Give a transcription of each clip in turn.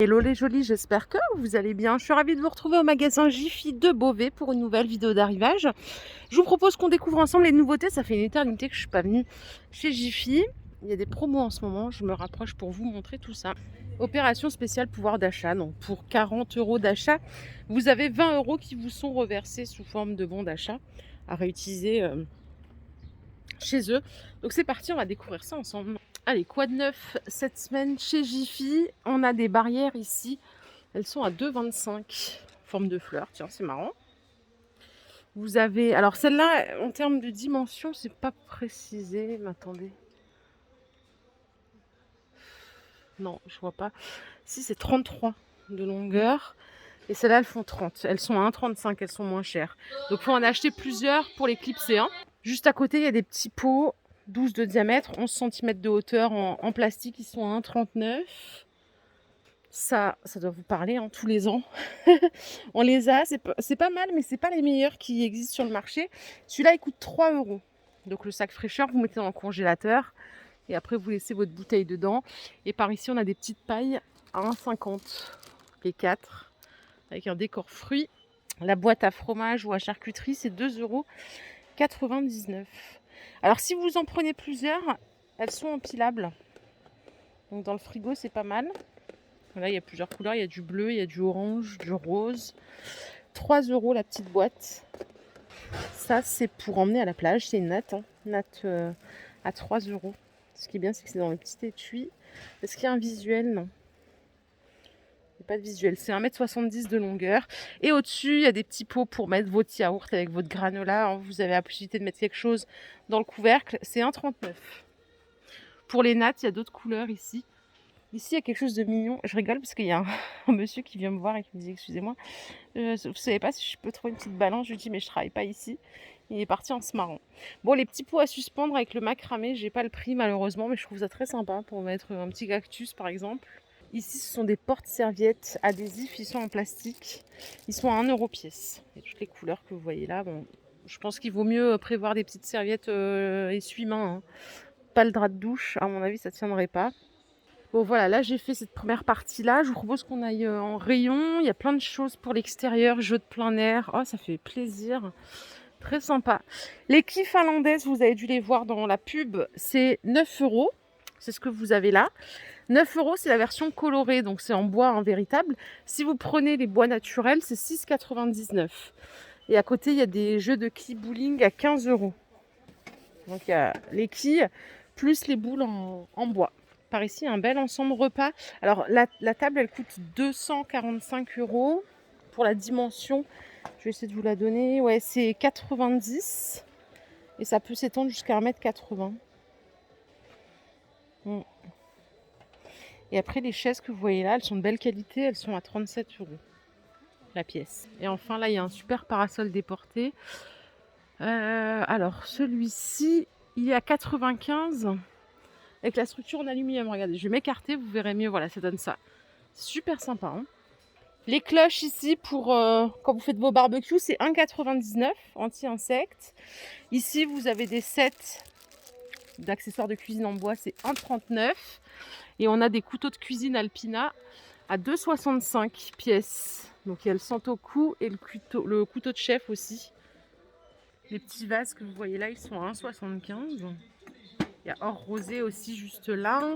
Hello les jolis, j'espère que vous allez bien. Je suis ravie de vous retrouver au magasin Jiffy de Beauvais pour une nouvelle vidéo d'arrivage. Je vous propose qu'on découvre ensemble les nouveautés. Ça fait une éternité que je ne suis pas venue chez Jiffy. Il y a des promos en ce moment, je me rapproche pour vous montrer tout ça. Opération spéciale pouvoir d'achat. Donc pour 40 € d'achat, vous avez 20 € qui vous sont reversés sous forme de bons d'achat à réutiliser chez eux. Donc c'est parti, on va découvrir ça ensemble. Allez, quoi de neuf cette semaine chez Jiffy? On a des barrières ici. Elles sont à 2,25 forme de fleurs. Tiens, c'est marrant. Vous avez... Alors celle-là, en termes de dimension, c'est pas précisé. Mais attendez. Non, je vois pas. Si, c'est 33 de longueur. Et celles-là, elles font 30. Elles sont à 1,35. Elles sont moins chères. Donc, il faut en acheter plusieurs pour les clipser. Juste à côté, il y a des petits pots 12 de diamètre, 11 cm de hauteur en plastique. Ils sont à 1,39. Ça doit vous parler tous les ans. On les a, c'est pas mal, mais c'est pas les meilleurs qui existent sur le marché. Celui-là, il coûte 3 €. Donc le sac fraîcheur, vous mettez dans le congélateur et après vous laissez votre bouteille dedans. Et par ici, on a des petites pailles à 1,50 les 4 avec un décor fruits. La boîte à fromage ou à charcuterie, c'est 2,99 €. Alors si vous en prenez plusieurs, elles sont empilables. Donc dans le frigo, c'est pas mal. Là, il y a plusieurs couleurs. Il y a du bleu, il y a du orange, du rose. 3 € la petite boîte. Ça, c'est pour emmener à la plage. C'est une natte. Natte à 3 €. Ce qui est bien, c'est que c'est dans le petit étui. Est-ce qu'il y a un visuel? Non. Il n'y a pas de visuel. C'est 1,70 m de longueur. Et au-dessus, il y a des petits pots pour mettre votre yaourt avec votre granola. Vous avez la possibilité de mettre quelque chose dans le couvercle. C'est 1,39 €. Pour les nattes, il y a d'autres couleurs ici. Ici, il y a quelque chose de mignon. Je rigole parce qu'il y a un monsieur qui vient me voir et qui me dit excusez-moi, vous ne savez pas si je peux trouver une petite balance. Je lui dis mais je travaille pas ici. Il est parti en se marrant. Bon, les petits pots à suspendre avec le macramé, j'ai pas le prix malheureusement, mais je trouve ça très sympa pour mettre un petit cactus par exemple. Ici, ce sont des porte-serviettes adhésifs. Ils sont en plastique. Ils sont à 1 € pièce. Il y a toutes les couleurs que vous voyez là. Bon, je pense qu'il vaut mieux prévoir des petites serviettes essuie-mains. Pas le drap de douche. À mon avis, ça tiendrait pas. Bon voilà, là j'ai fait cette première partie-là. Je vous propose qu'on aille en rayon. Il y a plein de choses pour l'extérieur, jeux de plein air. Oh, ça fait plaisir. Très sympa. Les quilles finlandaises, vous avez dû les voir dans la pub, c'est 9 €. C'est ce que vous avez là. 9 €, c'est la version colorée, donc c'est en bois véritable. Si vous prenez les bois naturels, c'est 6,99 €. Et à côté, il y a des jeux de quilles bowling à 15 €. Donc il y a les quilles plus les boules en bois. Par ici, un bel ensemble repas. Alors la table, elle coûte 245 € pour la dimension. Je vais essayer de vous la donner. Ouais, c'est 90 et ça peut s'étendre jusqu'à 1,80 m. Et après, les chaises que vous voyez là, elles sont de belle qualité. Elles sont à 37 € la pièce. Et enfin, là, il y a un super parasol déporté. Alors, celui-ci, il est à 95 € avec la structure en aluminium. Regardez, je vais m'écarter, vous verrez mieux. Voilà, ça donne ça. Super sympa. Les cloches ici pour quand vous faites vos barbecues, c'est 1,99 € anti-insectes. Ici, vous avez des sets d'accessoires de cuisine en bois, c'est 1,39 €. Et on a des couteaux de cuisine Alpina à 2,65 € pièce. Donc il y a le santoku et le couteau de chef aussi. Les petits vases que vous voyez là, ils sont à 1,75 €. Il y a or rosé aussi juste là.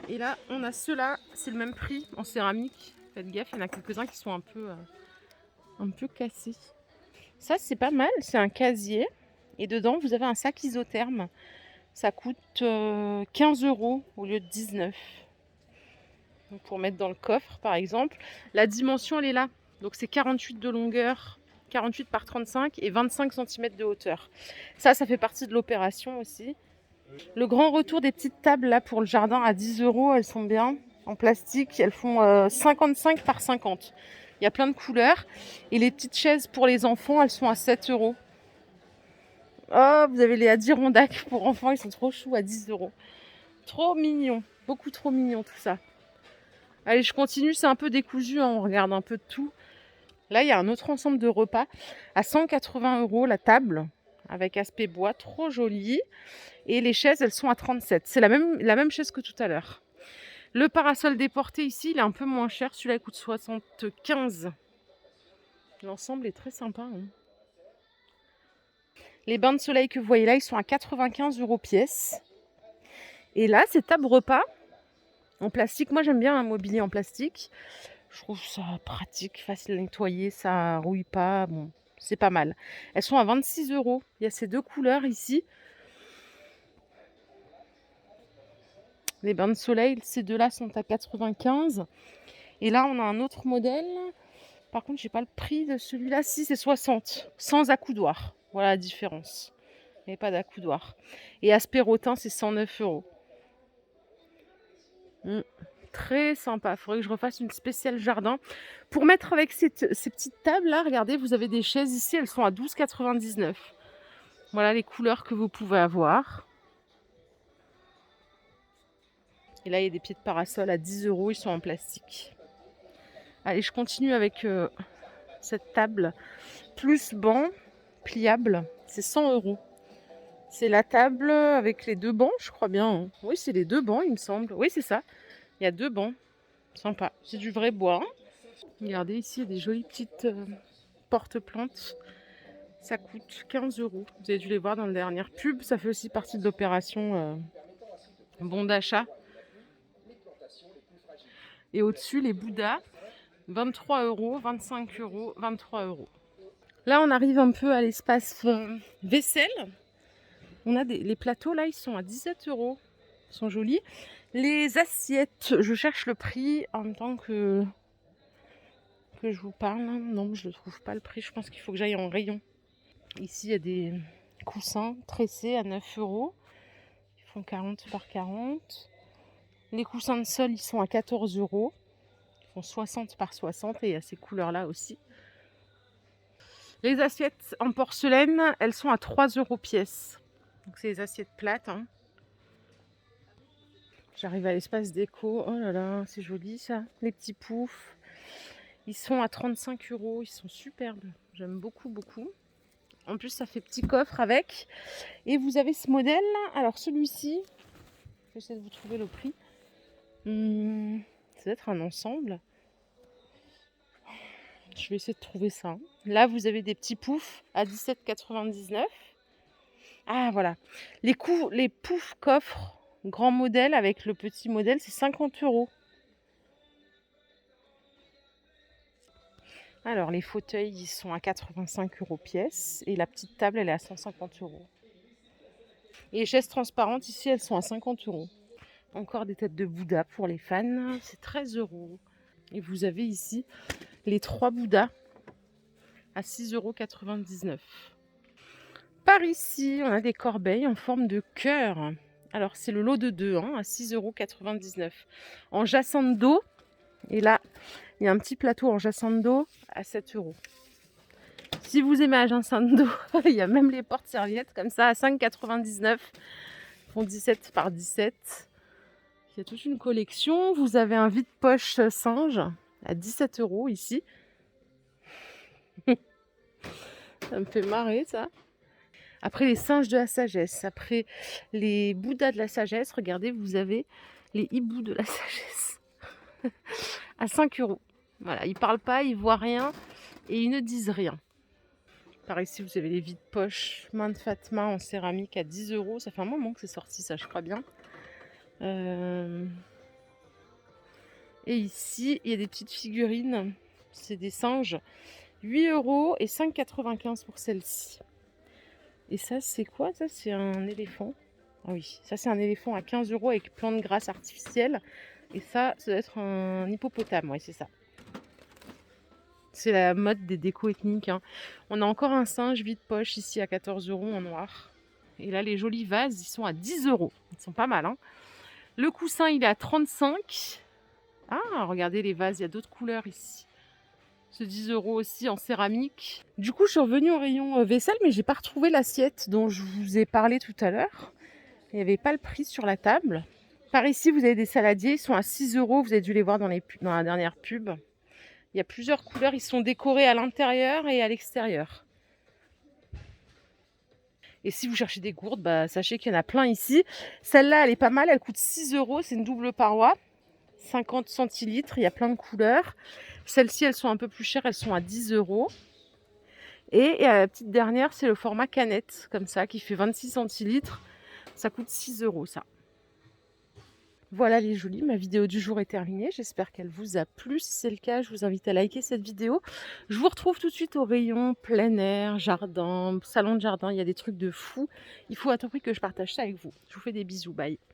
Et là, on a ceux-là, c'est le même prix en céramique. Faites gaffe, il y en a quelques-uns qui sont un peu cassés. Ça, c'est pas mal, c'est un casier. Et dedans, vous avez un sac isotherme. Ça coûte 15 € au lieu de 19 €. Donc, pour mettre dans le coffre, par exemple. La dimension, elle est là. Donc, c'est 48 de longueur, 48 par 35 et 25 cm de hauteur. Ça fait partie de l'opération aussi. Le grand retour des petites tables là pour le jardin à 10 €, elles sont bien en plastique, elles font 55 par 50. Il y a plein de couleurs. Et les petites chaises pour les enfants, elles sont à 7 €. Oh, vous avez les Adirondack pour enfants, ils sont trop choux à 10 €. Trop mignons, beaucoup trop mignons tout ça. Allez, je continue, c'est un peu décousu, on regarde un peu de tout. Là, il y a un autre ensemble de repas à 180 € la table, avec aspect bois, trop joli. Et les chaises, elles sont à 37. C'est la même chaise que tout à l'heure. Le parasol déporté ici, il est un peu moins cher. Celui-là, il coûte 75. L'ensemble est très sympa. Hein. Les bains de soleil que vous voyez là, ils sont à 95 € pièce. Et là, c'est table repas en plastique. Moi, j'aime bien un mobilier en plastique. Je trouve ça pratique, facile à nettoyer, ça rouille pas. Bon, c'est pas mal. Elles sont à 26 €. Il y a ces deux couleurs ici. Les bains de soleil, ces deux-là sont à 95. Et là, on a un autre modèle. Par contre, j'ai pas le prix de celui-là. Si, c'est 60, sans accoudoir. Voilà la différence. Il n'y a pas d'accoudoir. Et Aspérotin, c'est 109 €. Très sympa. Il faudrait que je refasse une spéciale jardin. Pour mettre avec ces petites tables-là, regardez, vous avez des chaises ici. Elles sont à 12,99 €. Voilà les couleurs que vous pouvez avoir. Et là, il y a des pieds de parasol à 10 €. Ils sont en plastique. Allez, je continue avec cette table. Plus banc, pliable. C'est 100 €. C'est la table avec les deux bancs, je crois bien. Hein. Oui, c'est les deux bancs, il me semble. Oui, c'est ça. Il y a deux bancs. Sympa. C'est du vrai bois. Regardez, ici, il y a des jolies petites porte-plantes. Ça coûte 15 €. Vous avez dû les voir dans la dernière pub. Ça fait aussi partie de l'opération bon d'achat. Et au-dessus, les Bouddhas. 23 €, 25 €, 23 €. Là, on arrive un peu à l'espace vaisselle. On a les plateaux, là, ils sont à 17 €. Ils sont jolis. Les assiettes, je cherche le prix en même temps que je vous parle. Non, je ne trouve pas le prix. Je pense qu'il faut que j'aille en rayon. Ici, il y a des coussins tressés à 9 €. Ils font 40 par 40. Les coussins de sol, ils sont à 14 €. Ils font 60 par 60 et il y a ces couleurs-là aussi. Les assiettes en porcelaine, elles sont à 3 € pièce. Donc, c'est des assiettes plates. Hein. J'arrive à l'espace déco. Oh là là, c'est joli ça. Les petits poufs. Ils sont à 35 €. Ils sont superbes. J'aime beaucoup, beaucoup. En plus, ça fait petit coffre avec. Et vous avez ce modèle. Alors, celui-ci, j'essaie de vous trouver le prix. Ça doit être un ensemble. Je vais essayer de trouver ça. Là, vous avez des petits poufs à 17,99 €. Ah, voilà. Les poufs coffres, grand modèle avec le petit modèle, c'est 50 €. Alors, les fauteuils, ils sont à 85 € pièce. Et la petite table, elle est à 150 €. Et les chaises transparentes, ici, elles sont à 50 €. Encore des têtes de Bouddha pour les fans. C'est 13 €. Et vous avez ici les 3 Bouddhas à 6,99 €. Par ici, on a des corbeilles en forme de cœur. Alors, c'est le lot de 2 à 6,99 €. En jacinthe d'eau. Et là, il y a un petit plateau en jacinthe d'eau à 7 €. Si vous aimez la jacinthe d'eau, il y a même les porte-serviettes comme ça à 5,99 €. Ils font 17 par 17. Il y a toute une collection. Vous avez un vide-poche singe à 17 € ici. Ça me fait marrer ça. Après les singes de la sagesse, après les Bouddhas de la sagesse, regardez, vous avez les hiboux de la sagesse à 5 €. Voilà, ils parlent pas, ils voient rien et ils ne disent rien. Par ici, vous avez les vides-poches main de Fatma en céramique à 10 €. Ça fait un moment que c'est sorti, ça, je crois bien. Et ici, il y a des petites figurines. C'est des singes. 8 € et 5,95 € pour celle-ci. Et ça, c'est quoi? Ça, c'est un éléphant. Ah oui, ça, c'est un éléphant à 15 € avec plein de grâce artificielle. Et ça doit être un hippopotame. Oui, c'est ça. C'est la mode des décos ethniques. Hein. On a encore un singe vide-poche ici à 14 € en noir. Et là, les jolis vases, ils sont à 10 €. Ils sont pas mal. Hein. Le coussin, il est à 35. Ah, regardez les vases, il y a d'autres couleurs ici. C'est 10 € aussi en céramique. Du coup, je suis revenue au rayon vaisselle, mais j'ai pas retrouvé l'assiette dont je vous ai parlé tout à l'heure. Il n'y avait pas le prix sur la table. Par ici, vous avez des saladiers, ils sont à 6 €. Vous avez dû les voir dans la dernière pub. Il y a plusieurs couleurs, ils sont décorés à l'intérieur et à l'extérieur. Et si vous cherchez des gourdes, sachez qu'il y en a plein ici. Celle-là, elle est pas mal, elle coûte 6 €, c'est une double paroi. 50 centilitres, il y a plein de couleurs. Celles-ci, elles sont un peu plus chères, elles sont à 10 €. Et la petite dernière, c'est le format canette, comme ça, qui fait 26 centilitres. Ça coûte 6 € ça. Voilà les jolis, ma vidéo du jour est terminée. J'espère qu'elle vous a plu. Si c'est le cas, je vous invite à liker cette vidéo. Je vous retrouve tout de suite au rayon plein air, jardin, salon de jardin. Il y a des trucs de fou. Il faut à tout prix que je partage ça avec vous. Je vous fais des bisous. Bye.